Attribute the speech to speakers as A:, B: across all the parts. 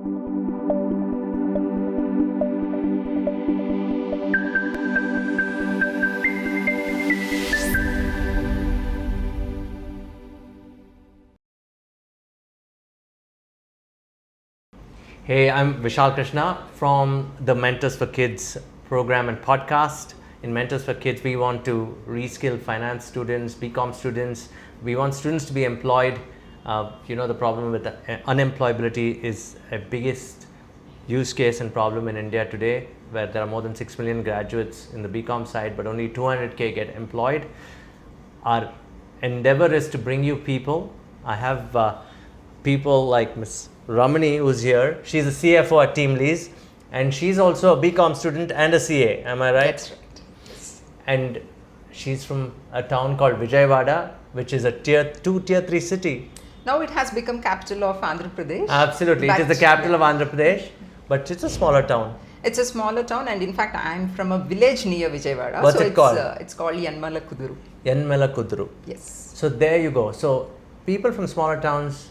A: Hey, I'm Vishal Krishna from the Mentors for Kids program and podcast. In Mentors for Kids, we want to reskill finance students, BCom students. We want students to be employed. The problem with unemployability is a biggest use case and problem in India today, where there are more than 6 million graduates in the BCom side, but only 200K get employed. Our endeavor is to bring you people. I have people like Miss Ramani, who's here. She's a CFO at Teamlease, and she's also a BCom student and a CA. Am I right?
B: That's right. Yes.
A: And she's from a town called Vijayawada, which is a tier 2, tier 3 city.
B: Now it has become capital of Andhra Pradesh.
A: Absolutely. It is the capital of Andhra Pradesh, but it's a smaller town.
B: It's a smaller town, and in fact, I'm from a village near Vijayawada.
A: What's it called?
B: It's called Yanmala Kuduru.
A: Yanmala Kuduru.
B: Yes.
A: So there you go. So people from smaller towns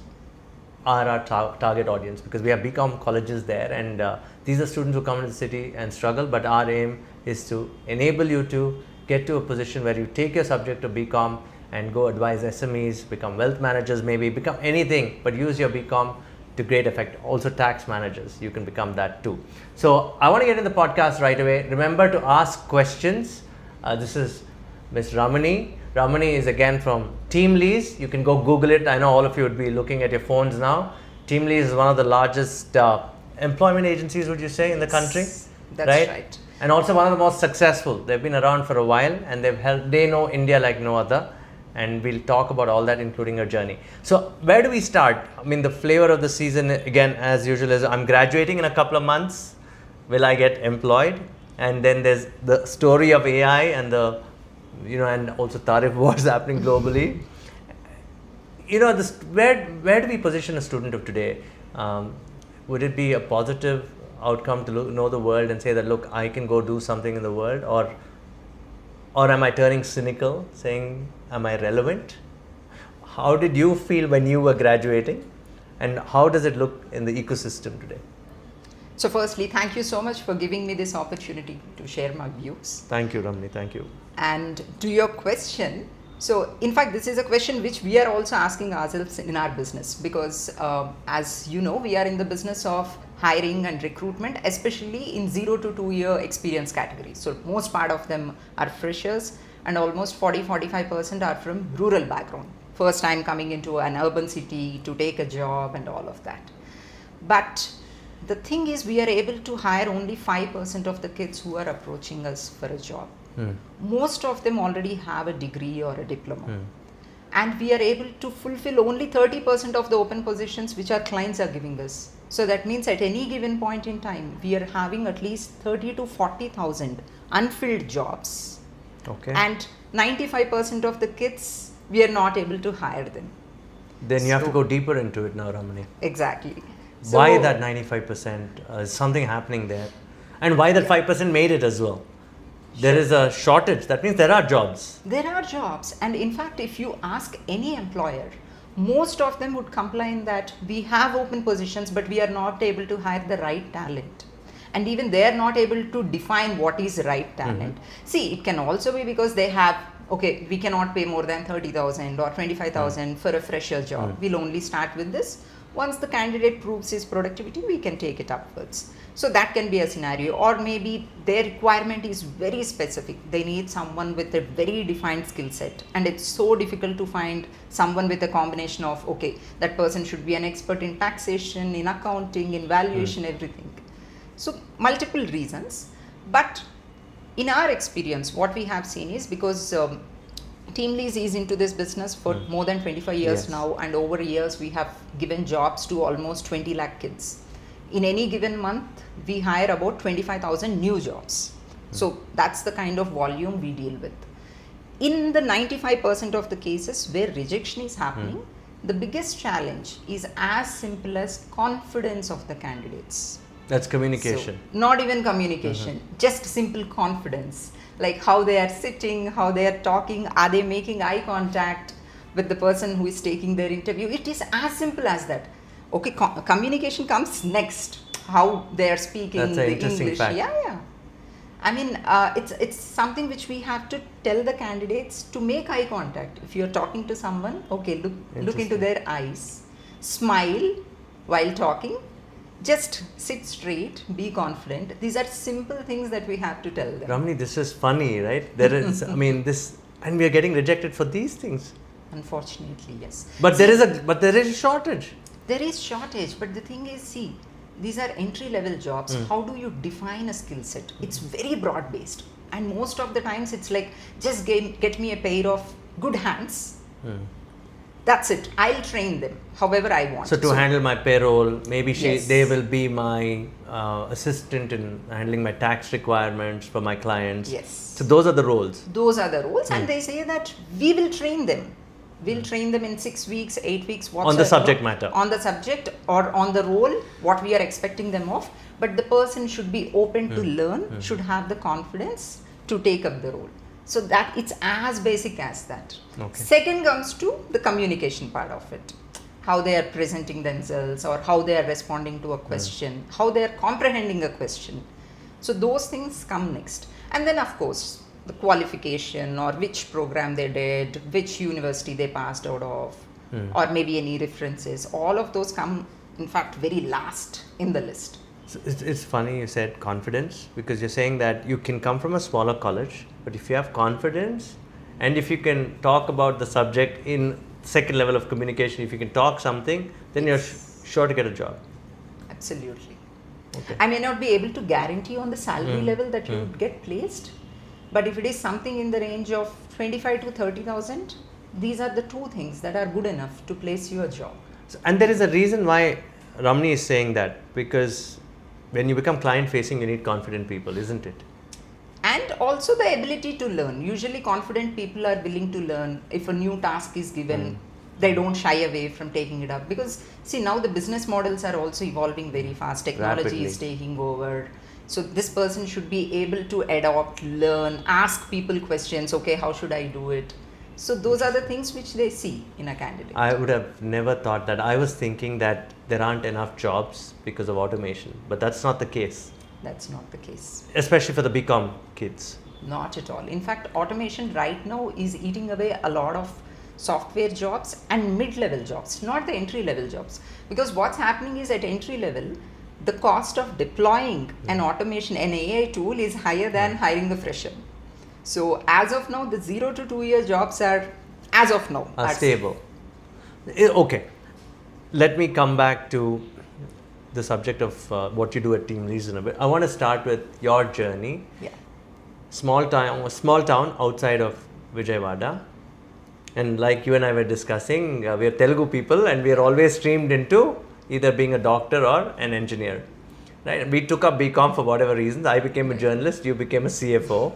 A: are our target audience, because we have BCom colleges there, and these are students who come into the city and struggle, but our aim is to enable you to get to a position where you take your subject to BCom and go advise SMEs, become wealth managers, maybe become anything, but use your BCom to great effect. Also tax managers, you can become that too. So I want to get in the podcast right away. Remember to ask questions. This is Miss Ramani. Ramani is again from Teamlease. You can go Google it. I know all of you would be looking at your phones now. Teamlease is one of the largest employment agencies, would you say, in the country?
B: That's right.
A: And also one of the most successful. They've been around for a while, and they know India like no other. And we'll talk about all that, including your journey. So where do we start? I mean, the flavor of the season, again, as usual, is I'm graduating in a couple of months. Will I get employed? And then there's the story of AI and and also tariff wars happening globally. Where do we position a student of today? Would it be a positive outcome to know the world and say that, look, I can go do something in the world, or am I turning cynical, saying, am I relevant? How did you feel when you were graduating, and how does it look in the ecosystem today?
B: So firstly, thank you so much for giving me this opportunity to share my views.
A: Thank you, Ramani. Thank you.
B: And to your question, so in fact, this is a question which we are also asking ourselves in our business, because as you know, we are in the business of hiring and recruitment, especially in 0 to 2 year experience category. So most part of them are freshers, and almost 40-45% are from rural background. First time coming into an urban city to take a job and all of that. But the thing is, we are able to hire only 5% of the kids who are approaching us for a job. Most of them already have a degree or a diploma. And we are able to fulfill only 30% of the open positions which our clients are giving us. So that means at any given point in time, we are having at least 30 to 40,000 unfilled jobs.
A: Okay.
B: And 95% of the kids, we are not able to hire them.
A: Then you have to go deeper into it now, Ramani.
B: Exactly.
A: Why that 95%? Is something happening there? And why that 5% made it as well? There is a shortage. That means there are jobs.
B: There are jobs. And in fact, if you ask any employer, most of them would complain that we have open positions, but we are not able to hire the right talent. And even they are not able to define what is right talent. See, it can also be because they have, okay, we cannot pay more than 30,000 or 25,000 for a fresher job. We'll only start with this. Once the candidate proves his productivity, we can take it upwards. So that can be a scenario. Or maybe their requirement is very specific. They need someone with a very defined skill set. And it's so difficult to find someone with a combination of, okay, that person should be an expert in taxation, in accounting, in valuation, everything. So multiple reasons. But in our experience, what we have seen is, because Teamlease is into this business for more than 25 years now, and over years we have given jobs to almost 20 lakh kids. In any given month, we hire about 25,000 new jobs. So that's the kind of volume we deal with. In the 95% of the cases where rejection is happening, the biggest challenge is as simple as confidence of the candidates.
A: That's communication.
B: So, not even communication, just simple confidence. Like how they are sitting, how they are talking, are they making eye contact with the person who is taking their interview? It is as simple as that. Okay, communication comes next. How they are speaking
A: That's an
B: the
A: interesting
B: English.
A: fact.
B: Yeah. I mean, it's something which we have to tell the candidates to make eye contact. If you're talking to someone, okay, look into
A: Interesting.
B: their eyes, smile while talking, just sit straight, be confident. These are simple things that we have to tell them.
A: Ramani, this is funny, right? There is, I mean, this, and we are getting rejected for these things.
B: Unfortunately, yes.
A: But there is a shortage.
B: There is shortage, but the thing is, see, these are entry level jobs. How do you define a skill set? It's very broad based, and most of the times it's like, just get me a pair of good hands. That's it. I'll train them however I want.
A: So to handle my payroll, maybe
B: Yes.
A: they will be my assistant in handling my tax requirements for my clients.
B: Yes.
A: So those are the roles.
B: Those are the rules, and they say that we will train them. We'll train them in 6 weeks, 8 weeks, whatsoever.
A: On the subject matter.
B: On the subject or on the role, what we are expecting them of. But the person should be open to learn, should have the confidence to take up the role. So that it's as basic as that.
A: Okay.
B: Second comes to the communication part of it. How they are presenting themselves, or how they are responding to a question, how they are comprehending a question. So those things come next. And then of course, the qualification, or which program they did, which university they passed out of, or maybe any references. All of those come, in fact, very last in the list.
A: So it's funny you said confidence, because you're saying that you can come from a smaller college, but if you have confidence and if you can talk about the subject in second level of communication, if you can talk something, then you're sure to get a job.
B: Absolutely.
A: Okay.
B: I may not be able to guarantee on the salary level that you would get placed, but if it is something in the range of 25 to 30,000, these are the two things that are good enough to place you a job.
A: So, and there is a reason why Ramani is saying that, because when you become client facing, you need confident people, isn't it?
B: And also the ability to learn. Usually confident people are willing to learn. If a new task is given, they don't shy away from taking it up. Because see, now the business models are also evolving very fast. Technology
A: Rapidly.
B: is taking over. So this person should be able to adopt, learn, ask people questions. Okay, how should I do it? So those are the things which they see in a candidate.
A: I would have never thought that. I was thinking that there aren't enough jobs because of automation, but that's not the case,
B: That's not the case.
A: especially for the BCom kids.
B: Not at all. In fact, automation right now is eating away a lot of software jobs and mid-level jobs, not the entry-level jobs. Because what's happening is at entry level, the cost of deploying an automation, an AI tool is higher than hiring the fresher. So as of now, the 0 to 2 year jobs are, as of now,
A: Are
B: safe.
A: stable. Okay, let me come back to the subject of what you do at Teamlease in a bit. I want to start with your journey.
B: Yeah.
A: Small town outside of Vijayawada, and like you and I were discussing, we are Telugu people, and we are always streamed into either being a doctor or an engineer, right? We took up BCom for whatever reasons. I became a journalist, you became a CFO.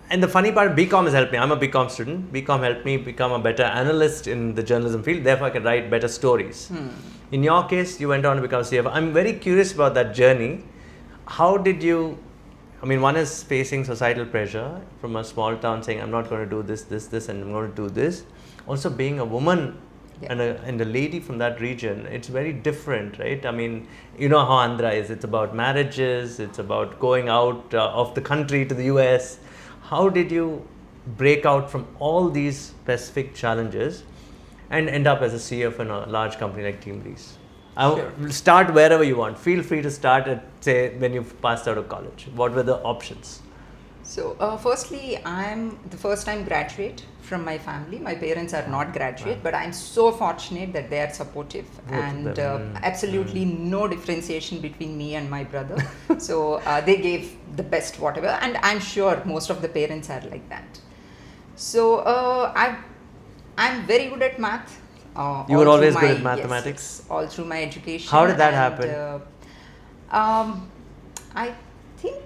A: And the funny part, BCom has helped me. I'm a BCom student. BCom helped me become a better analyst in the journalism field. Therefore, I can write better stories. In your case, you went on to become a CFO. I'm very curious about that journey. How did you? I mean, one is facing societal pressure from a small town, saying, I'm not going to do this, and I'm going to do this. Also, being a woman and a lady from that region, it's very different, right? I mean, you know how Andhra is. It's about marriages. It's about going out of the country to the US. How did you break out from all these specific challenges and end up as a CFO in a large company like Teamlease?
B: Sure.
A: Start wherever you want. Feel free to start at, say, when you've passed out of college. What were the options?
B: So, firstly, I'm the first time graduate from my family. My parents are not graduate, but I'm so fortunate that they are supportive, and absolutely no differentiation between me and my brother. So, they gave the best whatever, and I'm sure most of the parents are like that. So, I'm very good at math.
A: You were always good at mathematics?
B: Yes, all through my education.
A: How did that
B: and,
A: happen?
B: I think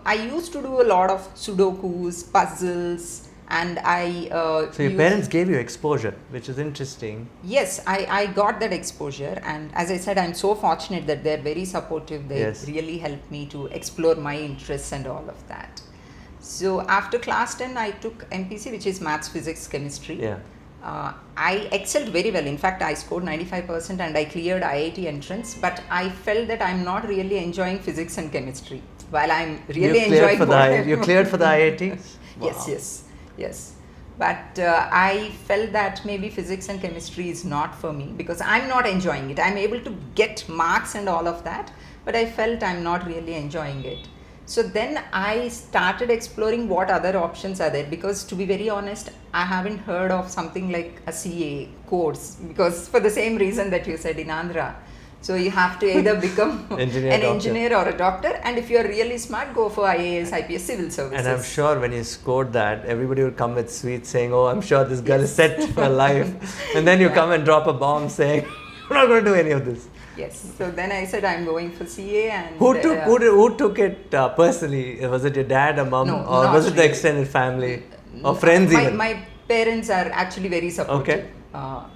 B: I used to do a lot of sudokus, puzzles, and I.
A: So your parents gave you exposure, which is interesting.
B: Yes, I got that exposure, and as I said, I'm so fortunate that they're very supportive. They really helped me to explore my interests and all of that. So after class 10, I took MPC, which is Maths, Physics, Chemistry.
A: Yeah.
B: I excelled very well. In fact, I scored 95% and I cleared IIT entrance, but I felt that I'm not really enjoying physics and chemistry. While I'm really enjoying
A: You cleared for the IIT? Wow.
B: Yes. But I felt that maybe physics and chemistry is not for me because I'm not enjoying it. I'm able to get marks and all of that, but I felt I'm not really enjoying it. So then I started exploring what other options are there, because to be very honest, I haven't heard of something like a CA course, because for the same reason that you said in Andhra. So you have to either become engineer or a doctor, and if you're really smart, go for IAS, IPS, civil services.
A: And I'm sure when you scored that, everybody would come with sweets saying, oh, I'm sure this girl is set for life. And then you come and drop a bomb saying, I'm not going to do any of this.
B: Yes. So then I said I'm going for CA. And
A: who took it personally? Was it your dad or mom, or was it the extended family or friends even?
B: My parents are actually very supportive.
A: Okay.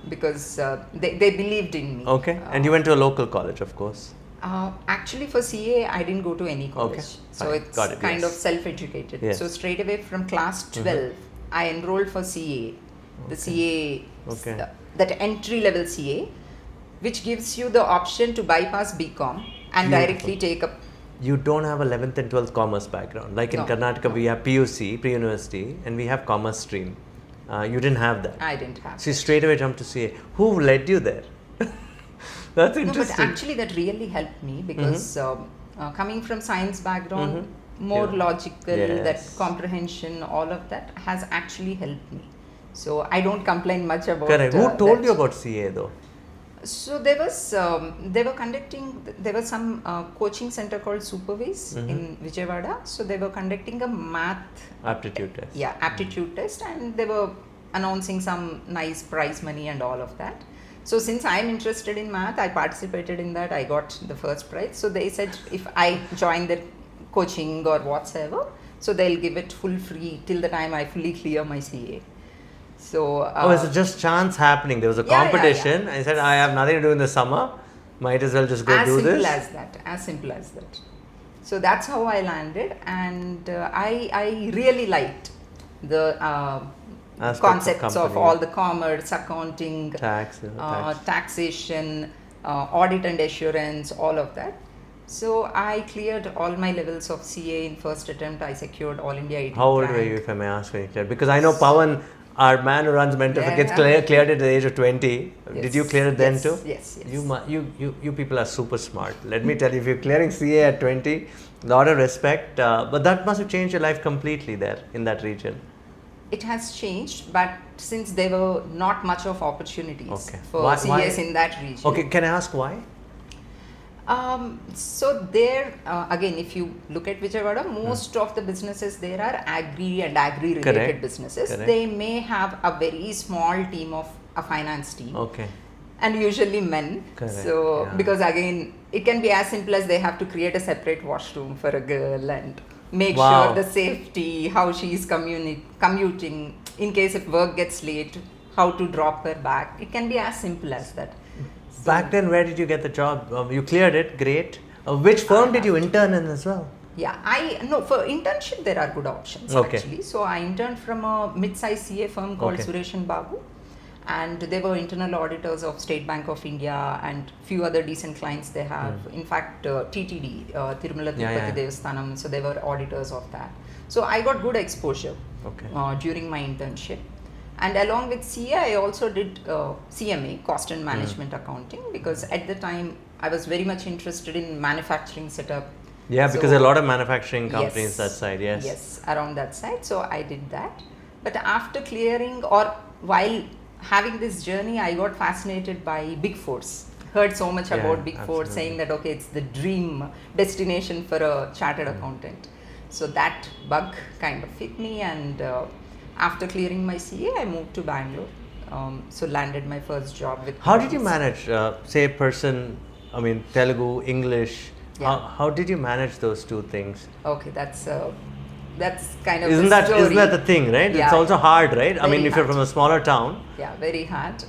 B: Because they believed in me.
A: Okay. And you went to a local college, of course.
B: Actually, for CA, I didn't go to any college.
A: Okay.
B: So it's kind of self-educated.
A: Yes.
B: So straight away from class 12, I enrolled for CA. The CA, that entry-level CA, which gives you the option to bypass BCom and directly take up.
A: You don't have 11th and 12th commerce background. Like in Karnataka, we have PUC, pre-university, and we have commerce stream. You didn't have that.
B: I didn't have.
A: So you straight away jumped to CA. Who led you there? That's interesting.
B: No, but actually that really helped me because coming from science background, more logical, that comprehension, all of that has actually helped me. So I don't complain much about.
A: Correct. Who told you about CA though?
B: So there was some coaching center called Supervise in Vijayawada. So they were conducting a math
A: aptitude test.
B: Yeah, aptitude test, and they were announcing some nice prize money and all of that. So since I'm interested in math, I participated in that. I got the first prize. So they said if I join the coaching or whatsoever, so they'll give it full free till the time I fully clear my CA. So
A: is it just chance happening? There was a competition. I said I have nothing to do in the summer. Might as well just go do this.
B: As simple as that. So that's how I landed, and I really liked the concepts of all the commerce, accounting, taxation, audit and assurance, all of that. So I cleared all my levels of CA in first attempt. I secured All India 18th
A: How old
B: rank.
A: were you, if I may ask very clear? Because I know Pawan, our man who runs Mentor for Kids, cleared it at the age of 20.
B: Yes.
A: Did you clear it then too?
B: Yes.
A: You people are super smart. Let me tell you, if you're clearing CA at 20, lot of respect. But that must have changed your life completely there in that region.
B: It has changed, but since there were not much of opportunities for CAs in that region.
A: Okay, can I ask why?
B: So there, again, if you look at Vijayawada, most of the businesses there are agri and agri-related businesses.
A: Correct.
B: They may have a very small team of a finance team.
A: Okay.
B: And usually men.
A: Correct.
B: So, because again, it can be as simple as they have to create a separate washroom for a girl and make sure the safety, how she is commuting, in case if work gets late, how to drop her back. It can be as simple as that.
A: Back then, where did you get the job? You cleared it, great. Which firm did you intern in as well?
B: Yeah, for internship there are good options actually. So I interned from a mid-sized CA firm called Suresh and Babu, and they were internal auditors of State Bank of India and few other decent clients they have. In fact, TTD, Tirumala Tirupati Devasthanam, so they were auditors of that. So I got good exposure during my internship. And along with CA, I also did CMA, Cost and Management Accounting, because at the time I was very much interested in manufacturing setup.
A: Yeah, because there are a lot of manufacturing companies that side,
B: Yes, around that side. So I did that. But after clearing or while having this journey, I got fascinated by Big Fours. Heard so much about Big Four, saying that, okay, it's the dream destination for a chartered accountant. So that bug kind of fit me, and after clearing my CA, I moved to Bangalore. So landed my first job with.
A: How did you manage, say, Telugu, English? How did you manage those two things?
B: Okay, that's kind of
A: isn't that the thing, right?
B: Yeah,
A: it's also hard, right? If you're from a smaller town.
B: Yeah, very hard.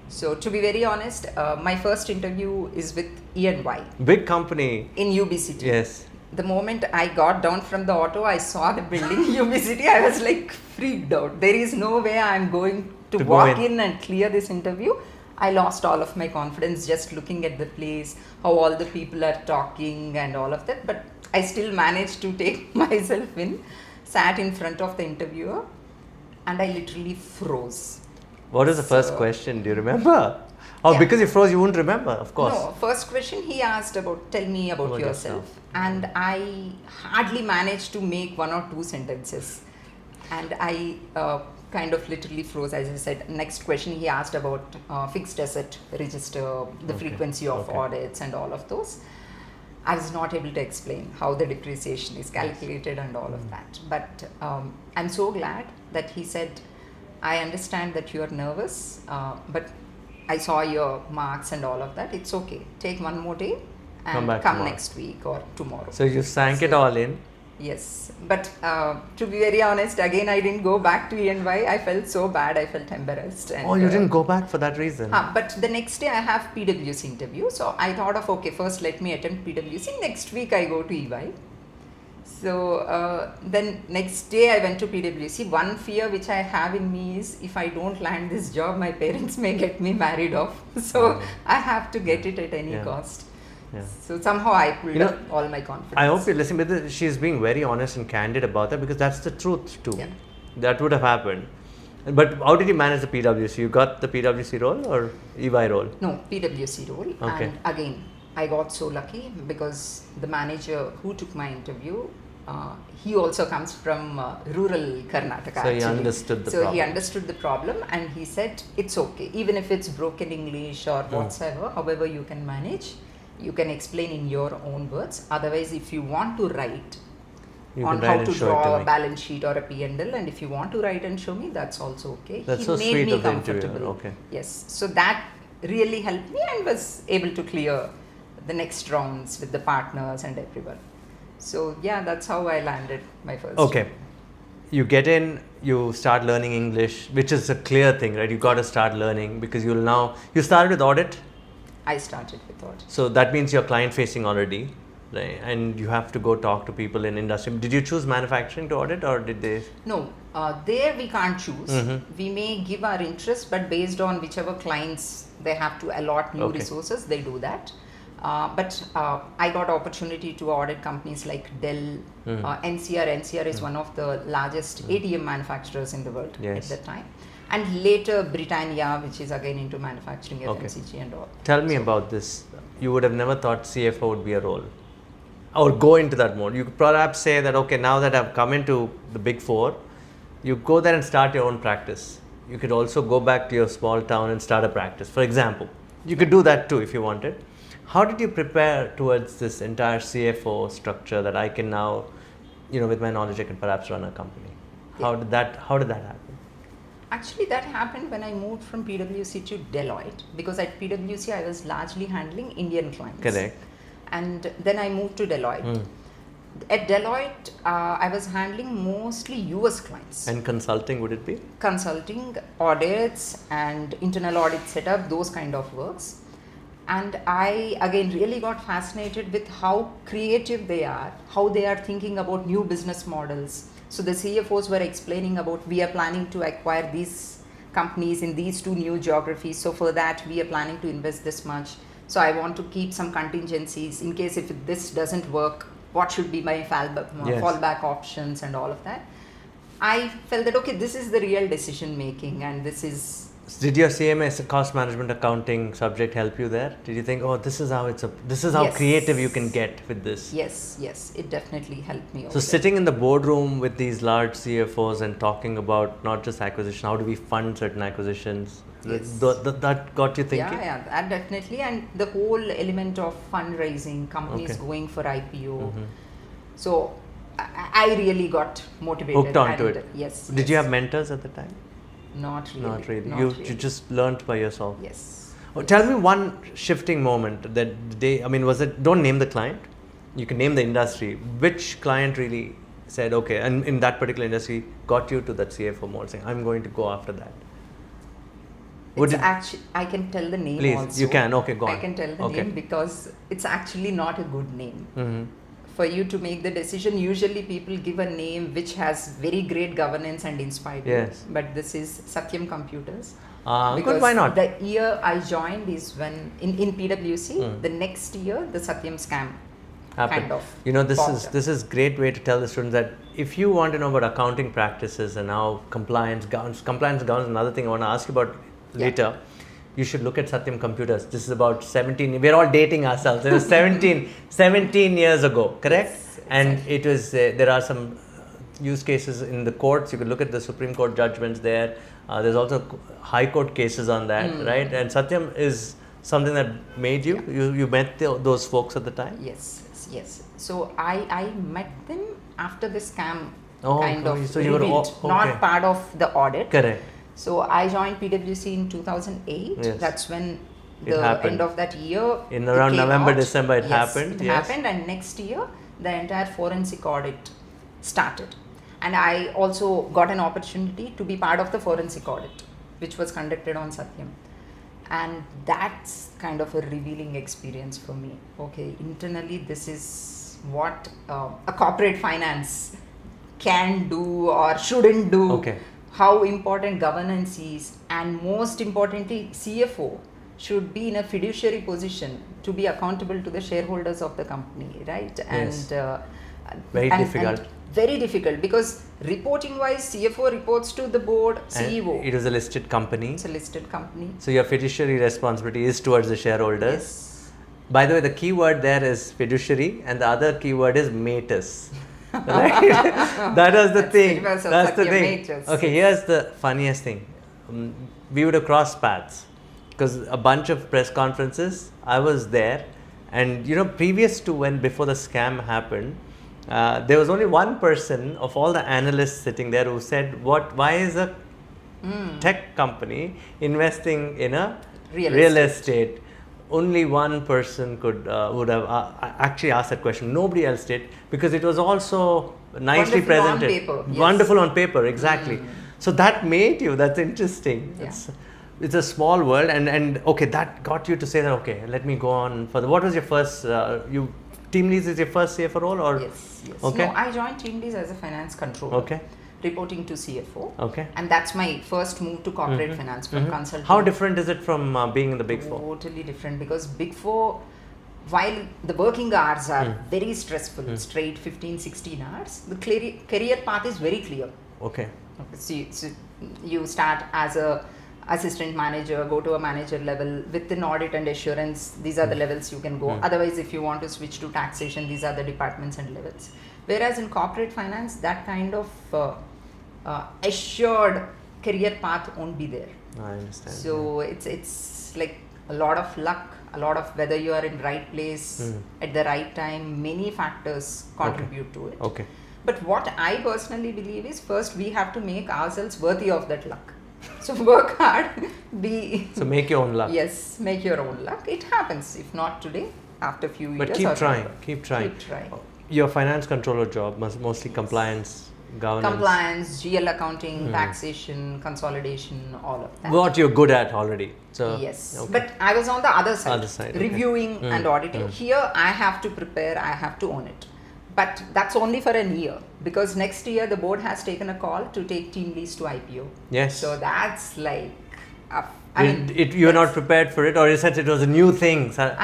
B: So to be very honest, my first interview is with E&Y.
A: Big company.
B: In UB City.
A: Yes.
B: The moment I got down from the auto, I saw the building UB City. I was like freaked out. There is no way I'm going to
A: To go
B: walk
A: in.
B: in and clear this interview. I lost all of my confidence just looking at the place, how all the people are talking and all of that. But I still managed to take myself in, sat in front of the interviewer, and I literally froze.
A: What is the first
B: So-
A: question? Do you remember? Oh,
B: Yeah.
A: because you froze, you wouldn't remember, of course.
B: No, first question he asked about, tell me about
A: About
B: yourself.
A: yourself.
B: And I hardly managed to make one or two sentences. And I kind of literally froze, as I said. Next question he asked about fixed asset register, the
A: Okay,
B: frequency of
A: okay.
B: audits and all of those. I was not able to explain how the depreciation is calculated and all of that. But I'm so glad that he said, I understand that you are nervous, but I saw your marks and all of that. It's okay. Take one more day and
A: Come back
B: come
A: tomorrow.
B: next week or tomorrow.
A: So you sank it
B: So-
A: all in.
B: Yes, but to be very honest, again I didn't go back to ENY. I felt so bad. I felt embarrassed. And,
A: Oh, you didn't go back for that reason.
B: But the next day I have PwC interview. So I thought of, okay, first let me attempt PwC. Next week I go to EY. So then next day I went to PwC. One fear which I have in me is if I don't land this job, my parents may get me married off. So
A: Oh.
B: I have to get it at any
A: Yeah.
B: cost.
A: Yeah.
B: So somehow I pulled
A: You know,
B: up all my confidence.
A: I hope you listen, but she's being very honest and candid about that because that's the truth too.
B: Yeah.
A: That would have happened. But how did you manage the PwC? You got the PwC role or EY role?
B: No, PwC role.
A: Okay.
B: And again, I got so lucky because the manager who took my interview, he also comes from rural Karnataka.
A: So he
B: actually.
A: understood the
B: So he
A: problem.
B: understood the problem and he said, it's okay. Even if it's broken English or whatsoever, however you can manage, you can explain in your own words. Otherwise, if you want to write
A: You
B: on
A: can
B: how
A: write
B: to
A: and show it
B: draw
A: to
B: a
A: me.
B: balance sheet or a P&L, and if you want to write and show me, that's also okay.
A: That's
B: he
A: so
B: made
A: sweet
B: me
A: of the interviewer.
B: comfortable.
A: Okay.
B: Yes, so that really helped me and was able to clear the next rounds with the partners and everyone. So yeah, that's how I landed my first.
A: Okay. You get in, you start learning English, which is a clear thing, right? You got to start learning because you started with audit.
B: I started with audit.
A: So that means you're client facing already, right? And you have to go talk to people in industry. Did you choose manufacturing to audit or did they?
B: No, there we can't choose.
A: Mhm.
B: We may give our interest, but based on whichever clients they have to allot new
A: Okay.
B: resources, they do that. But I got opportunity to audit companies like Dell, NCR. NCR is one of the largest ATM manufacturers in the world
A: Yes.
B: at that time. And later Britannia, which is again into manufacturing,
A: Okay.
B: FMCG and all.
A: Tell me about this. You would have never thought CFO would be a role or go into that mode. You could perhaps say that, okay, now that I've come into the big four, you go there and start your own practice. You could also go back to your small town and start a practice, for example. You could do that too if you wanted. How did you prepare towards this entire CFO structure that I can now, with my knowledge, I can perhaps run a company? How did that happen?
B: Actually, that happened when I moved from PwC to Deloitte, because at PwC I was largely handling Indian clients.
A: Correct.
B: And then I moved to Deloitte. At Deloitte, I was handling mostly US clients.
A: And consulting, would it be?
B: Consulting, audits and internal audit setup, those kind of works. And I again really got fascinated with how creative they are, how they are thinking about new business models. So the CFOs were explaining about, we are planning to acquire these companies in these two new geographies. So for that, we are planning to invest this much. So I want to keep some contingencies in case if this doesn't work, what should be my fallback options and all of that. I felt that, okay, this is the real decision making, and this is.
A: Did your CMS, cost management accounting subject, help you there? Did you think, oh, this is how
B: Yes.
A: creative you can get with this?
B: Yes, it definitely helped me.
A: So sitting in the boardroom with these large CFOs and talking about not just acquisition, how do we fund certain acquisitions?
B: Yes.
A: That got you thinking?
B: Yeah, that definitely, and the whole element of fundraising, companies
A: Okay.
B: going for IPO. So I really got motivated.
A: Hooked onto
B: and
A: it.
B: Yes.
A: Did you have mentors at the time?
B: Not really.
A: Not really.
B: Not
A: You
B: really.
A: just learnt by yourself.
B: Yes.
A: Oh, tell me one shifting moment that was it, don't name the client, you can name the industry. Which client really said, okay, and in that particular industry got you to that CFO mode, saying, I'm going to go after that?
B: It's actually, I can tell the name
A: Please,
B: also.
A: you can. Okay, go on.
B: I can tell the
A: Okay.
B: name because it's actually not a good name. for you to make the decision. Usually people give a name which has very great governance and inspired
A: Yes.
B: you. But this is Satyam Computers.
A: Good, why not?
B: The year I joined is when in PwC, the next year the Satyam scam
A: Happen.
B: kind of
A: You know,
B: popped up.
A: this is great way to tell the students that if you want to know about accounting practices and how compliance governs, another thing I want to ask you about later. You should look at Satyam Computers. This is about 17, we're all dating ourselves. It was 17 years ago, correct?
B: Yes,
A: and
B: exactly.
A: it was, there are some use cases in the courts. You could look at the Supreme Court judgments there. There's also High Court cases on that, right? And Satyam is something that made you, you met those folks at the time?
B: Yes. So I met them after the scam
A: So you were
B: revealed, not part of the audit.
A: Correct.
B: So I joined PwC in 2008.
A: Yes.
B: That's when
A: It
B: the
A: happened.
B: end of that year.
A: In around
B: it came
A: November,
B: out.
A: December, it
B: Yes,
A: happened.
B: It happened, and next year the entire forensic audit started. And I also got an opportunity to be part of the forensic audit, which was conducted on Satyam. And that's kind of a revealing experience for me. Okay, internally, this is what a corporate finance can do or shouldn't do.
A: Okay.
B: How important governance is, and most importantly, CFO should be in a fiduciary position to be accountable to the shareholders of the company, right?
A: Yes.
B: And
A: Very difficult.
B: And very difficult, because reporting wise, CFO reports to the board, CEO.
A: And it was a listed company.
B: It's a listed company.
A: So your fiduciary responsibility is towards the shareholders.
B: Yes.
A: By the way, the key word there is fiduciary, and the other key word is matus. Right? That was the thing. That's the thing.
B: Matus.
A: Okay, here's the funniest thing. We would have crossed paths because a bunch of press conferences, I was there, and you know, previous to before the scam happened, there was only one person of all the analysts sitting there who said, why is a tech company investing in a real estate? Only one person would have actually asked that question. Nobody else did, because it was also nicely
B: Wonderful on
A: presented.
B: paper, yes.
A: Wonderful on paper, exactly. So that made you, that's interesting.
B: Yeah.
A: It's a small world, and okay, that got you to say that, okay, let me go on further. What was your first, Teamlease is your first CFO role, or?
B: Yes.
A: Okay.
B: No, I joined Teamlease as a finance controller.
A: Okay.
B: Reporting to CFO.
A: Okay.
B: And that's my first move to corporate finance from consulting.
A: How different is it from being in the Big Four?
B: Totally different, because Big Four, while the working hours are very stressful, straight 15-16 hours, the career path is very clear.
A: Okay.
B: So you start as a assistant manager, go to a manager level. Within audit and assurance, these are the levels you can go. Otherwise, if you want to switch to taxation, these are the departments and levels. Whereas in corporate finance, that kind of assured career path won't be there.
A: I understand.
B: So it's like a lot of luck, a lot of whether you are in right place at the right time. Many factors contribute to it.
A: Okay.
B: But what I personally believe is, first we have to make ourselves worthy of that luck. So work hard,
A: So make your own luck.
B: Yes, make your own luck. It happens, if not today, after a few years.
A: But keep
B: or
A: trying.
B: whatever.
A: Keep trying.
B: Keep trying.
A: Your finance controller job mostly compliance, governance.
B: Compliance, GL accounting, taxation, consolidation, all of that.
A: What you're good at already. So
B: Yes,
A: okay.
B: but I was on the other side,
A: okay.
B: reviewing and auditing. Here I have to prepare, I have to own it. But that's only for a year, because next year the board has taken a call to take Teamlease to IPO.
A: Yes.
B: So that's like,
A: you were not prepared for it, or you said it was a new thing. So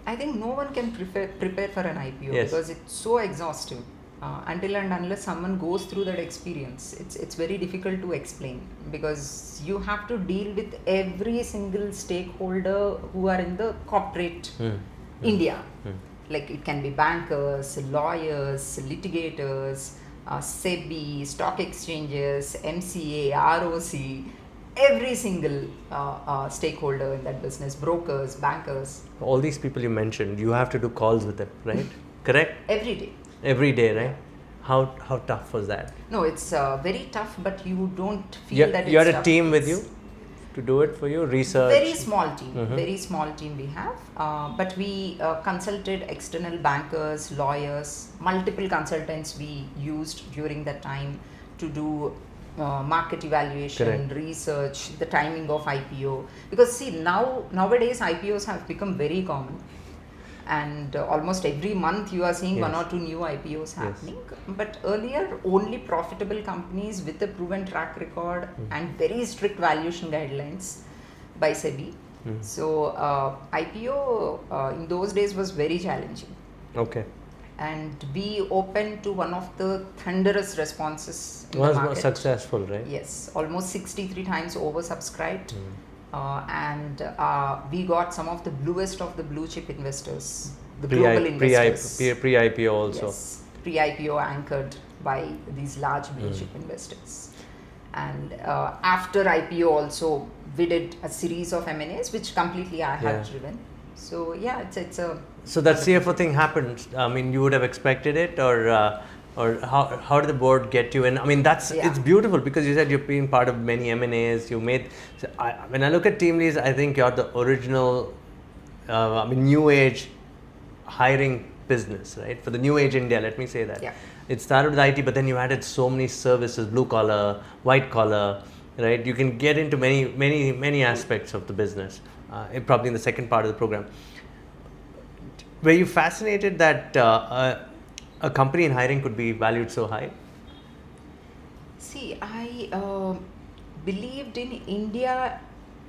B: I think no one can prepare for an IPO,
A: Yes.
B: because it's so exhaustive. Until and unless someone goes through that experience, it's very difficult to explain, because you have to deal with every single stakeholder who are in the corporate India. Like it can be bankers, lawyers, litigators, SEBI, stock exchanges, MCA, ROC, every single stakeholder in that business, brokers, bankers.
A: all these people you mentioned, you have to do calls with them, right? Correct?
B: Every day.
A: Every day, right? How tough was that?
B: No, it's very tough, but you don't feel that it's
A: You had a
B: tough.
A: team with you to do it for you? Research?
B: Very small team, very small team we have. But we consulted external bankers, lawyers, multiple consultants we used during that time to do market evaluation,
A: Correct.
B: research, the timing of IPO. Because see, nowadays IPOs have become very common. and almost every month you are seeing
A: Yes.
B: 1 or 2 new IPOs happening. But earlier, only profitable companies with a proven track record and very strict valuation guidelines by SEBI. So IPO in those days was very challenging.
A: Okay.
B: And we opened to one of the thunderous responses in the
A: Was
B: market.
A: successful, right?
B: Yes, almost 63 times oversubscribed. And we got some of the bluest of the blue chip investors, the global investors.
A: Pre-IPO also.
B: Yes, pre-IPO anchored by these large blue chip investors. And after IPO also, we did a series of M&As which completely I had driven. So yeah, it's a...
A: So that CFO thing happened. I mean, you would have expected it, or how did the board get you in? I mean, it's beautiful because you said you've been part of many M&As. You made. When I look at Teamlease, I think you're the original, new age hiring business, right? For the new age India, let me say that.
B: Yeah.
A: It started with IT, but then you added so many services: blue collar, white collar, right? You can get into many aspects of the business. Probably in the second part of the program. Were you fascinated that a company in hiring could be valued so high?
B: See, I believed in India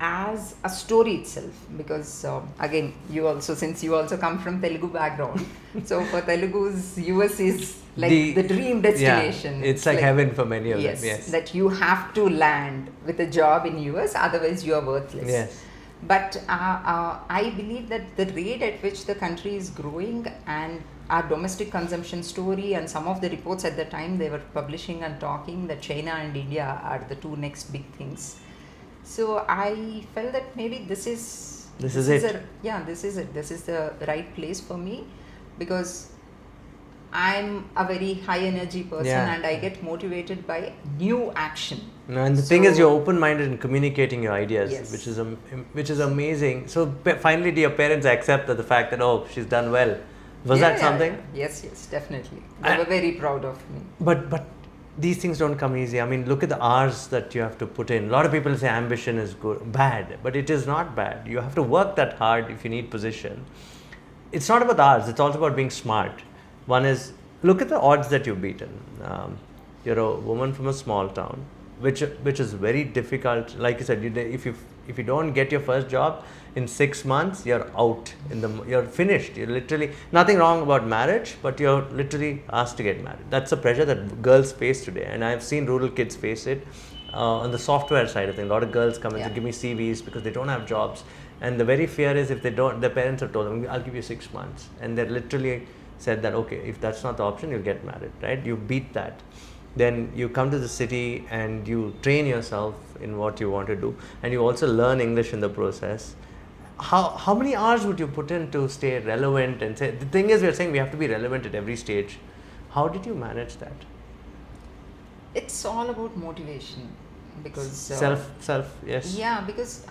B: as a story itself, because again, since you also come from Telugu background, so for Telugus, US is like the dream destination.
A: Yeah, it's like heaven for many of them. Yes,
B: that you have to land with a job in US, otherwise you are worthless.
A: Yes.
B: But I believe that the rate at which the country is growing and our domestic consumption story, and some of the reports at the time they were publishing and talking that China and India are the two next big things. So I felt that maybe this is it. This is it. This is the right place for me, because I'm a very high energy person and I get motivated by new action.
A: No, and the thing is, you're open-minded in communicating your ideas, which is amazing. So finally, do your parents accept the fact that she's done well? Was that something?
B: Yeah. Yes, definitely. They were very proud of me.
A: But these things don't come easy. I mean, look at the hours that you have to put in. A lot of people say ambition is bad, but it is not bad. You have to work that hard if you need position. It's not about the hours. It's also about being smart. One is, look at the odds that you've beaten. You're a woman from a small town, which is very difficult. Like you said, if you don't get your first job in 6 months, you're out. You're finished. You're literally, nothing wrong about marriage, but you're literally asked to get married. That's a pressure that girls face today, and I've seen rural kids face it. On the software side of things, a lot of girls come in to give me CVs because they don't have jobs, and the very fear is if they don't, their parents have told them, "I'll give you 6 months," and they're literally said that, okay, if that's not the option, you'll get married, right? You beat that. Then you come to the city and you train yourself in what you want to do, and you also learn English in the process. How many hours would you put in to stay relevant? And the thing is, we're saying we have to be relevant at every stage. How did you manage that?
B: It's all about motivation, because
A: self, yes.
B: Yeah, because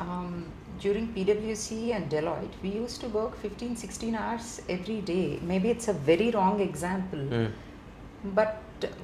B: during PwC and Deloitte, we used to work 15-16 hours every day. Maybe it's a very wrong example, but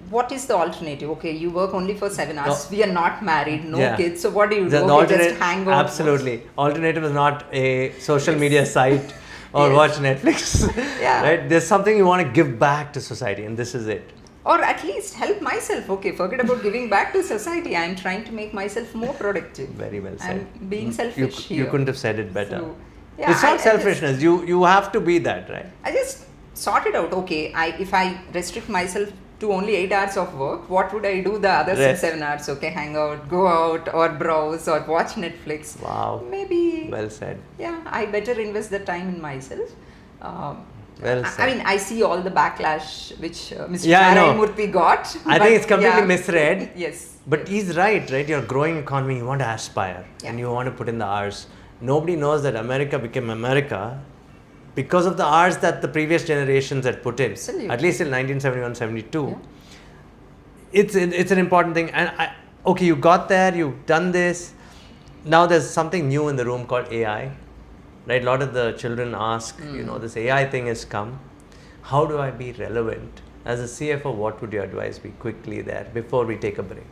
B: what is the alternative? Okay, you work only for 7 hours. We are not married, no kids. So what do you do? Just hang out.
A: Absolutely. Alternative is not a social media site or watch Netflix. Right? There's something you want to give back to society, and this is it.
B: Or at least help myself. Okay, forget about giving back to society. I'm trying to make myself more productive.
A: Very well said.
B: I'm being selfish here.
A: You couldn't have said it better. So, it's not selfishness. You have to be that, right?
B: I just sorted out. Okay, if I restrict myself to only 8 hours of work, what would I do the other 6-7 hours? Okay, hang out, go out, or browse, or watch Netflix.
A: Wow.
B: Maybe.
A: Well said.
B: Yeah, I better invest the time in myself.
A: Well said.
B: I mean, I see all the backlash which Mr. Murthy got.
A: I think it's completely misread.
B: Yes.
A: But he's right? You're a growing economy, you want to aspire, and you want to put in the hours. Nobody knows that America became America because of the hours that the previous generations had put in.
B: Absolutely.
A: At least in 1971-72. Yeah. It's an important thing. And you got there, you've done this. Now there's something new in the room called AI. Right, a lot of the children ask, this AI thing has come. How do I be relevant? As a CFO, what would your advice be quickly there before we take a break?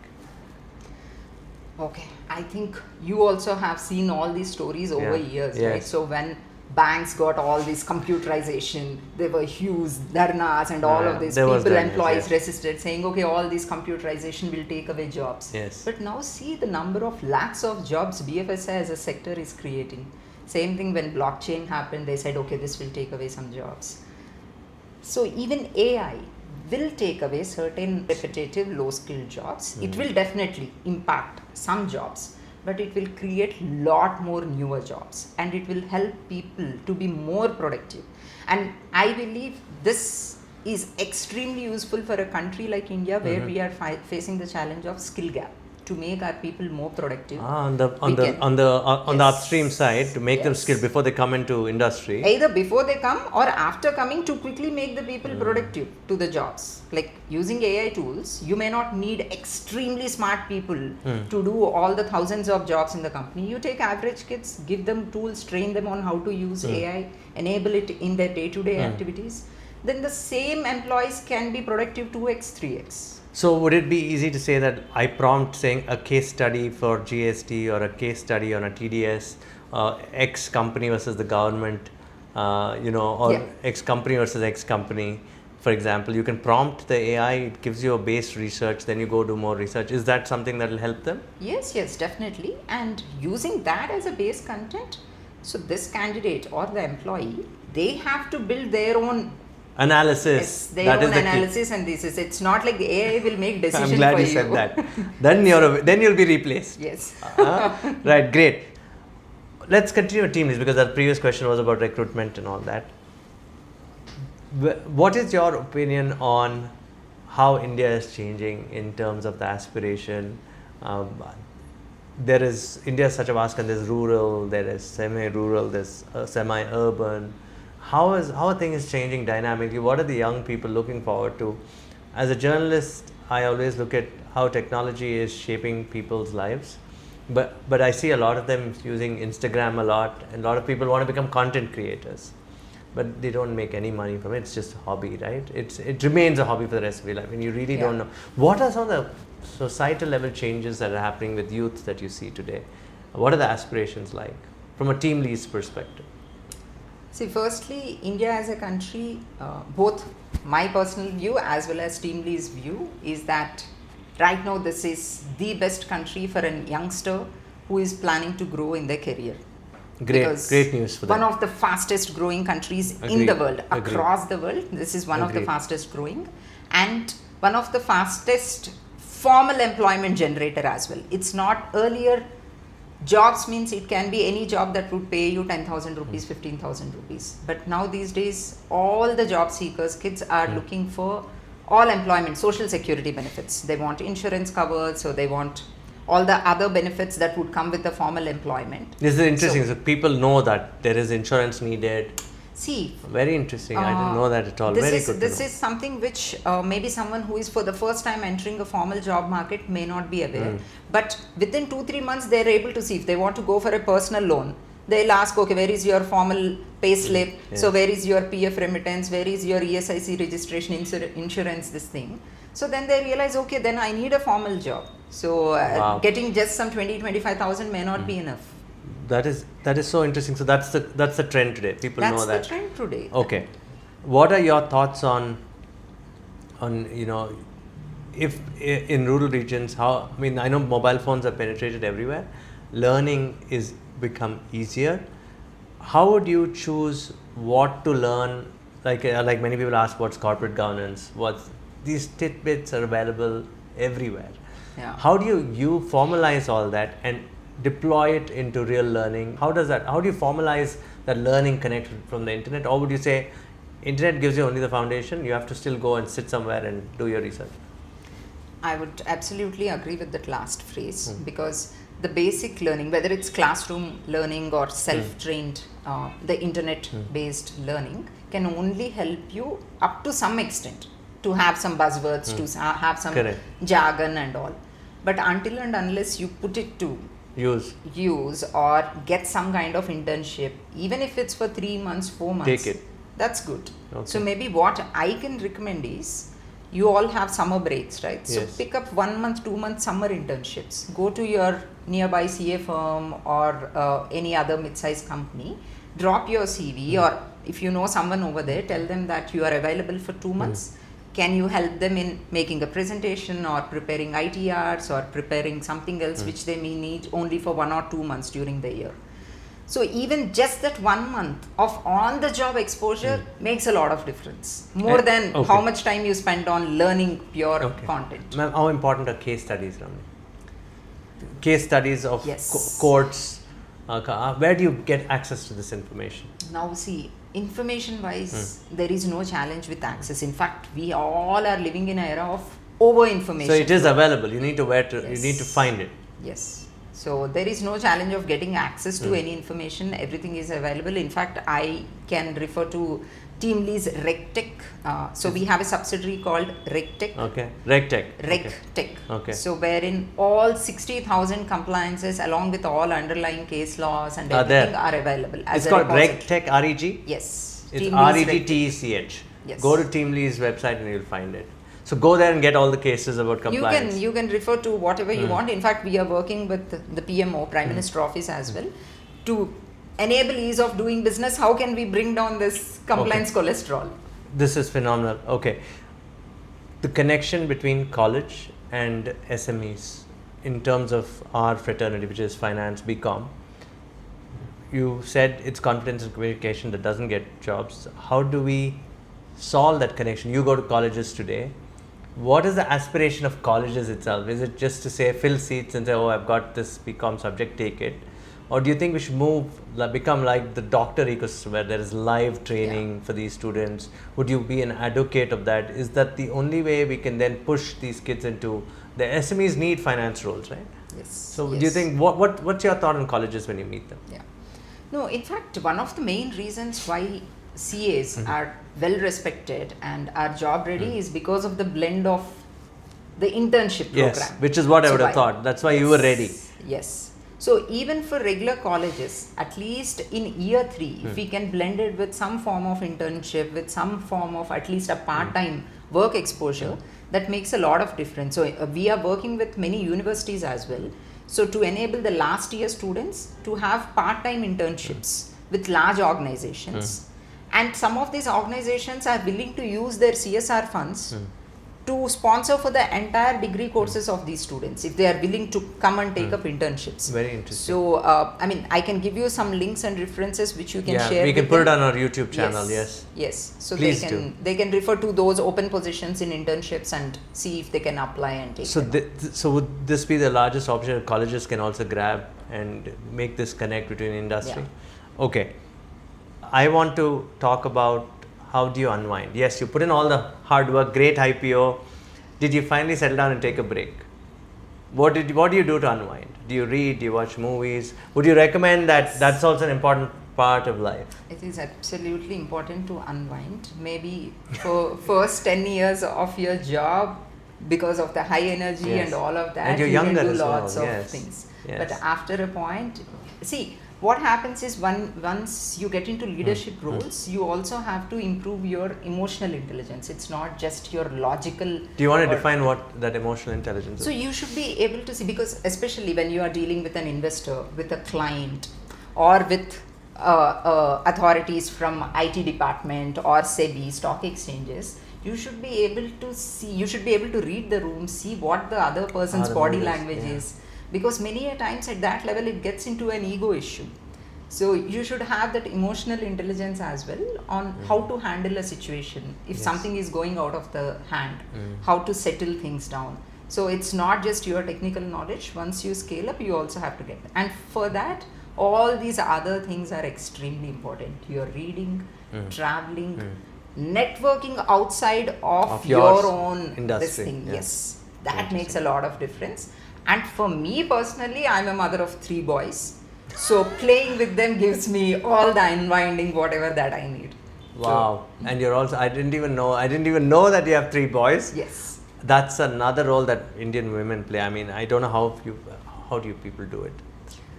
B: Okay, I think you also have seen all these stories over years, right? So when banks got all this computerization. There were huge dharnas and all of these
A: there was
B: people,
A: dharnas,
B: employees
A: yes.
B: resisted, saying, okay, all this computerization will take away jobs.
A: Yes.
B: But now see the number of lakhs of jobs BFSI as a sector is creating. Same thing when blockchain happened, they said, okay, this will take away some jobs. So even AI will take away certain repetitive low-skilled jobs. It will definitely impact some jobs, but it will create lot more newer jobs, and it will help people to be more productive. And I believe this is extremely useful for a country like India, where we are facing the challenge of skill gap, to make our people more productive.
A: On the upstream side, to make them skilled before they come into industry.
B: Either before they come or after coming, to quickly make the people productive to the jobs. Like using AI tools, you may not need extremely smart people to do all the thousands of jobs in the company. You take average kids, give them tools, train them on how to use AI, enable it in their day-to-day activities. Then the same employees can be productive 2x, 3x.
A: So would it be easy to say that I prompt saying a case study for GST or a case study on a TDS, X company versus the government, or X company versus X company, for example, you can prompt the AI, it gives you a base research, then you go do more research. Is that something that will help them?
B: Yes, definitely. And using that as a base content, so this candidate or the employee, they have to build their own
A: analysis.
B: Their own analysis, and this is, it's not like the AI will make decisions for you.
A: I'm glad you said that. Then you'll be replaced.
B: Yes.
A: Right, great. Let's continue with Teamlease, because our previous question was about recruitment and all that. What is your opinion on how India is changing in terms of the aspiration? India is such a vast country. There's rural, there is semi-rural, there's semi-urban. How are things changing dynamically? What are the young people looking forward to? As a journalist, I always look at how technology is shaping people's lives. But I see a lot of them using Instagram a lot, and a lot of people want to become content creators. But they don't make any money from it. It's just a hobby, right? It remains a hobby for the rest of your life, and you really don't know. What are some of the societal level changes that are happening with youth that you see today? What are the aspirations like from a Teamlease perspective?
B: See, firstly, India as a country, both my personal view as well as Teamlease view is that right now this is the best country for a youngster who is planning to grow in their career.
A: Great news for them.
B: One of the fastest growing countries in the world, across the world. This is one of the fastest growing, and one of the fastest formal employment generator as well. It's not earlier. Jobs means it can be any job that would pay you 10,000 rupees, 15,000 rupees. But now these days, all the job seekers, kids are looking for all employment, social security benefits. They want insurance covered, so they want all the other benefits that would come with the formal employment.
A: This is interesting. So people know that there is insurance needed.
B: See,
A: very interesting. I didn't know that at all.
B: This is something which maybe someone who is for the first time entering a formal job market may not be aware. But within 2-3 months, they're able to see if they want to go for a personal loan. They'll ask, okay, where is your formal pay slip? So where is your PF remittance? Where is your ESIC registration, insurance, this thing? So then they realize, okay, then I need a formal job. So getting just some 20,000-25,000 may not be enough.
A: That is so interesting. So that's the trend today. People know that.
B: That's the trend today.
A: Okay, what are your thoughts on if in rural regions, I know mobile phones are penetrated everywhere. Learning is become easier. How would you choose what to learn? Like many people ask, what's corporate governance? These tidbits are available everywhere.
B: Yeah.
A: How do you formalize all that and deploy it into real learning? How do you formalize that learning connected from the internet? Or would you say internet gives you only the foundation, you have to still go and sit somewhere and do your research?
B: I would absolutely agree with that last phrase, because the basic learning, whether it's classroom learning or self-trained, the internet-based learning can only help you up to some extent to have some buzzwords, to have some jargon and all. But until and unless you put it to use or get some kind of internship, even if it's for 3 months, 4 months,
A: take it.
B: That's good.
A: Okay.
B: So maybe what I can recommend is, you all have summer breaks, right?
A: Yes.
B: So pick up 1 month, 2 month summer internships. Go to your nearby CA firm or any other mid-sized company drop your CV, or if you know someone over there, tell them that you are available for 2 months. Can you help them in making a presentation or preparing ITRs or preparing something else which they may need only for 1 or 2 months during the year? So even just that 1 month of on-the-job exposure makes a lot of difference, more than how much time you spend on learning pure content.
A: Ma'am, how important are case studies, Ramani? Case studies of courts. Where do you get access to this information?
B: Now see, information wise, there is no challenge with access. In fact, we all are living in an era of over information.
A: So it is available. You need to you need to find it.
B: Yes. So there is no challenge of getting access to any information. Everything is available. In fact, I can refer to Teamlease RegTech. So we have a subsidiary called RegTech.
A: Okay. RegTech.
B: RegTech.
A: Okay.
B: So wherein all 60,000 compliances along with all underlying case laws and everything are available.
A: It's called RegTech, REG?
B: Yes.
A: It's REGTECH.
B: Yes.
A: Go to Teamlease website and you'll find it. So go there and get all the cases about compliance.
B: You can refer to whatever you want. In fact, we are working with the PMO, Prime Minister Office as well, to enable ease of doing business. How can we bring down this compliance cholesterol?
A: This is phenomenal. Okay. The connection between college and SMEs in terms of our fraternity, which is finance, BCom. You said it's confidence and communication that doesn't get jobs. How do we solve that connection? You go to colleges today. What is the aspiration of colleges itself? Is it just to say fill seats and say, oh, I've got this BCom subject, take it? Or do you think we should become like the doctor ecosystem where there is live training for these students? Would you be an advocate of that? Is that the only way we can then push these kids into the SMEs need finance roles, right?
B: Yes.
A: So do you think, what's your thought on colleges when you meet them?
B: Yeah. No, in fact, one of the main reasons why CAs are well respected and are job ready is because of the blend of the internship program.
A: Yes, which is what I would have thought. That's why you were ready.
B: Yes. So even for regular colleges, at least in year 3, if we can blend it with some form of internship, with some form of at least a part-time work exposure, that makes a lot of difference. So we are working with many universities as well. So to enable the last year students to have part-time internships with large organizations. And some of these organizations are willing to use their CSR funds to sponsor for the entire degree courses of these students if they are willing to come and take up internships.
A: Very interesting.
B: So, I mean, I can give you some links and references which you can share.
A: We can
B: with
A: put
B: them.
A: it on our YouTube channel.
B: Yes. So
A: Please
B: they can refer to those open positions in internships and see if they can apply and take them.
A: So would this be the largest option colleges can also grab and make this connect between industry?
B: Yeah.
A: Okay. I want to talk about how do you unwind? Yes, you put in all the hard work, great IPO. Did you finally settle down and take a break? What do you do to unwind? Do you read? Do you watch movies? Would you recommend that that's also an important part of life?
B: It is absolutely important to unwind. Maybe for first 10 years of your job, because of the high energy and all of that,
A: and you're
B: you
A: younger
B: can do
A: as
B: lots
A: well.
B: of things. But after a point, see, what happens is once you get into leadership roles, you also have to improve your emotional intelligence. It's not just your logical.
A: Do you want to define what that emotional intelligence is?
B: So you should be able to see, because especially when you are dealing with an investor, with a client, or with authorities from IT department or SEBI, stock exchanges, you should be able to see, you should be able to read the room, see what the other person's body language is. Because many a times at that level it gets into an ego issue. So you should have that emotional intelligence as well on how to handle a situation if something is going out of the hand, how to settle things down. So it's not just your technical knowledge. Once you scale up, you also have to get, and for that all these other things are extremely important. You're reading, traveling, networking outside of your own
A: industry.
B: This thing. Yes, that makes a lot of difference. And for me personally, I'm a mother of 3 boys. So playing with them gives me all the unwinding, whatever that I need.
A: Wow. So, and you're also, I didn't even know that you have 3 boys.
B: Yes.
A: That's another role that Indian women play. I mean, I don't know how do you people do it?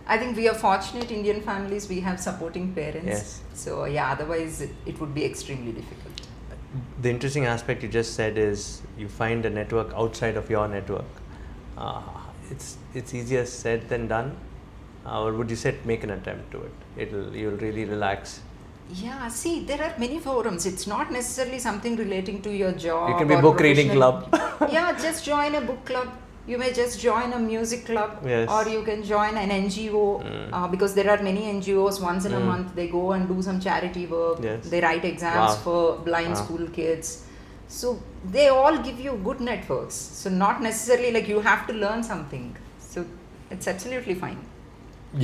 B: I think we are fortunate Indian families, we have supporting parents.
A: Yes.
B: So yeah, otherwise it would be extremely difficult.
A: The interesting aspect you just said is you find a network outside of your network. It's easier said than done. or would you say make an attempt to it? You'll really relax.
B: Yeah, see, there are many forums. It's not necessarily something relating to your job.
A: You can be
B: or
A: book reading
B: professional-
A: club.
B: Yeah, just join a book club. You may just join a music club,
A: Yes.
B: or you can join an NGO, because there are many NGOs. Once in a month, they go and do some charity work.
A: Yes.
B: They write exams
A: Wow.
B: for blind
A: Wow.
B: school kids. So they all give you good networks. So not necessarily like you have to learn something. So it's absolutely fine.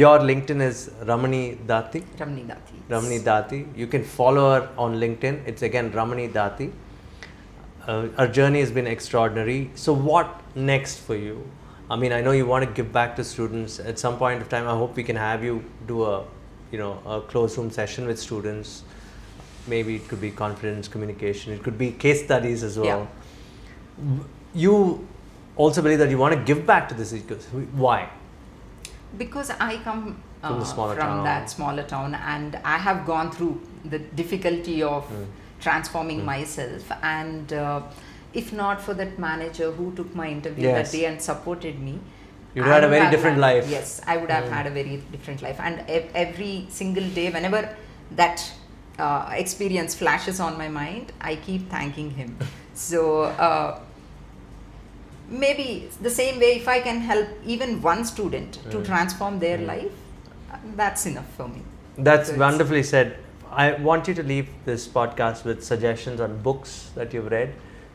A: Your LinkedIn is Ramani Dathi.
B: Ramani Dathi.
A: Ramani Dathi. You can follow her on LinkedIn. It's again Ramani Dathi. Our journey has been extraordinary. So what next for you? I mean, I know you want to give back to students. At some point of time, I hope we can have you do a closed room session with students. Maybe it could be confidence, communication. It could be case studies as well.
B: Yeah.
A: You also believe that you want to give back to this ecosystem. Why?
B: Because I come
A: From the smaller town.
B: that smaller town, and I have gone through the difficulty of transforming myself, and if not for that manager who took my interview
A: Yes.
B: that day and supported me,
A: You'd
B: I
A: had a
B: would
A: very
B: have
A: different life.
B: Yes, I would have had a very different life, and every single day, whenever that experience flashes on my mind, I keep thanking him. So maybe the same way, if I can help even one student to transform their life, that's enough for me.
A: That's
B: So it's-
A: wonderfully said. I want you to leave this podcast with suggestions on books that you've read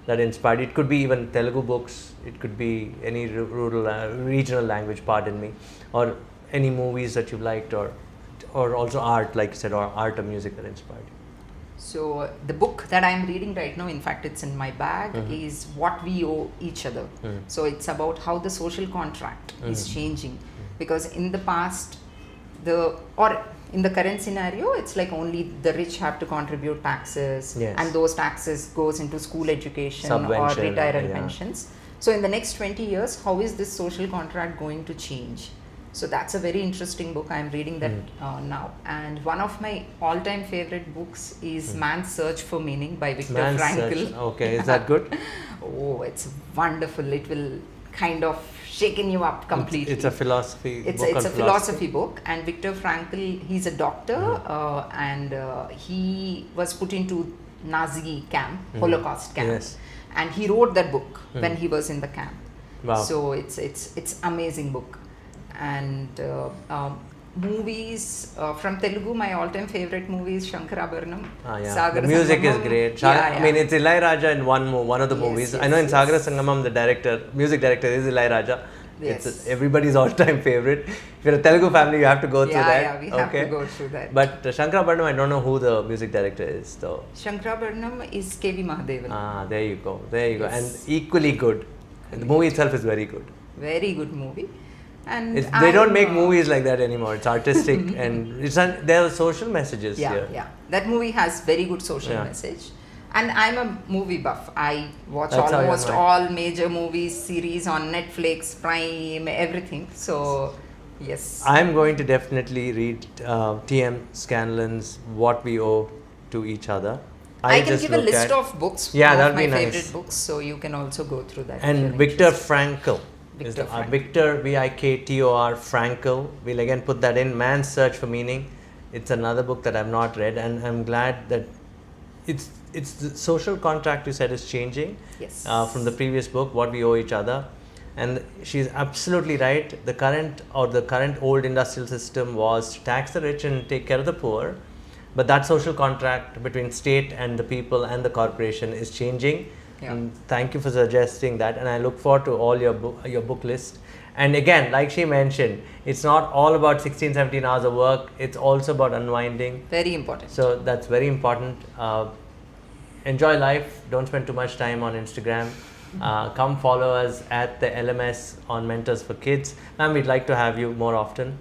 A: that inspired you. It could be even Telugu books. It could be any regional language, pardon me, or any movies that you've liked, or also art, like you said, or art or music that inspired you.
B: So the book that I'm reading right now, in fact, it's in my bag, is What We Owe Each Other. So it's about how the social contract is changing, because in the past, in the current scenario, it's like only the rich have to contribute taxes,
A: Yes.
B: and those taxes goes into school education or
A: Subvention,
B: retirement
A: yeah.
B: pensions. So in the next 20 years, how is this social contract going to change? So that's a very interesting book. I'm reading that now. And one of my all-time favorite books is Man's Search for Meaning by Viktor
A: Man's
B: Frankl.
A: Search. Okay, is that good?
B: Oh, it's wonderful. It will kind of shaken you up completely.
A: It's a philosophy
B: It's
A: book.
B: a
A: on
B: philosophy book, and Viktor Frankl, he's a doctor, and he was put into Nazi camp, Holocaust camp,
A: Yes.
B: and he wrote that book when he was in the camp.
A: Wow.
B: So it's amazing book, and movies from Telugu. My all-time favorite movie is Shankarabharanam.
A: Yeah.
B: Sagar
A: The music is
B: Sangamam.
A: great.
B: Yeah,
A: I mean, it's Ilai Raja in one of the
B: Yes,
A: movies.
B: yes,
A: I know in
B: yes.
A: Sagar Sangamam, the music director is Ilai Raja.
B: Yes.
A: It's everybody's all-time favorite. If you're a Telugu family, you have to go through that.
B: Yeah, we have to go through that.
A: But Shankarabharanam, I don't know who the music director is, though.
B: Shankarabharanam is K.V. Mahadevan.
A: There you go.
B: Yes.
A: And equally good. The movie itself is very good.
B: Very good movie. And
A: They don't make movies like that anymore. It's artistic and there are social messages here.
B: Yeah. That movie has very good social
A: Yeah.
B: message. And I'm a movie buff. I watch
A: That's how you
B: almost
A: know.
B: all major movies, series on Netflix, Prime, everything. So, yes.
A: I'm going to definitely read T.M. Scanlon's What We Owe to Each Other.
B: I can
A: just
B: give a
A: looked
B: list
A: at-
B: of books,
A: Yeah,
B: of
A: that'd
B: my
A: be nice.
B: favorite books, so you can also go through that. if
A: And
B: you're
A: Viktor
B: interested.
A: Frankl.
B: Viktor Frankl.
A: Viktor, Viktor Frankl. We'll again put that in. Man's Search for Meaning. It's another book that I've not read, and I'm glad that it's the social contract you said is changing.
B: Yes.
A: From the previous book, What We Owe Each Other. And she's absolutely right. The current old industrial system was to tax the rich and take care of the poor. But that social contract between state and the people and the corporation is changing.
B: Yeah.
A: And thank you for suggesting that. And I look forward to all your book list. And again, like she mentioned, it's not all about 16, 17 hours of work. It's also about unwinding.
B: Very important.
A: So that's very important. Enjoy life. Don't spend too much time on Instagram. Come follow us at the LMS on Mentors for Kids. Ma'am, we'd like to have you more often.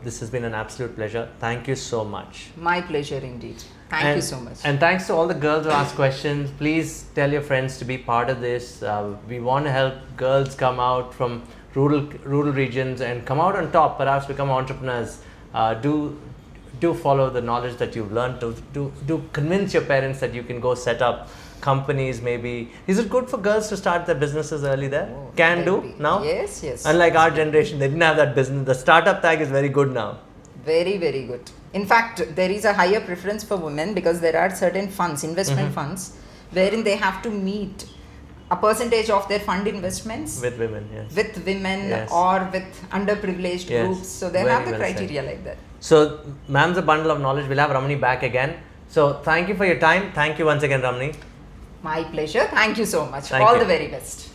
A: This has been an absolute pleasure. Thank you so much.
B: My pleasure indeed. Thank you so much.
A: And thanks to all the girls who asked questions. Please tell your friends to be part of this. We want to help girls come out from rural regions and come out on top, perhaps become entrepreneurs. Do do follow the knowledge that you've learned to convince your parents that you can go set up companies maybe. Is it good for girls to start their businesses early there? Can do now?
B: Yes.
A: Unlike our generation, they didn't have that business. The startup tag is very good now.
B: Very, very good. In fact, there is a higher preference for women because there are certain funds, investment funds, wherein they have to meet a percentage of their fund investments
A: with women, yes.
B: With women
A: Yes.
B: or with underprivileged
A: Yes.
B: groups. So they
A: Very
B: have the
A: well
B: criteria
A: said.
B: like that.
A: So, ma'am's a bundle of knowledge. We'll have Ramani back again. So, thank you for your time. Thank you once again, Ramani.
B: My pleasure. Thank you so much.
A: Thank
B: All
A: you.
B: the very best.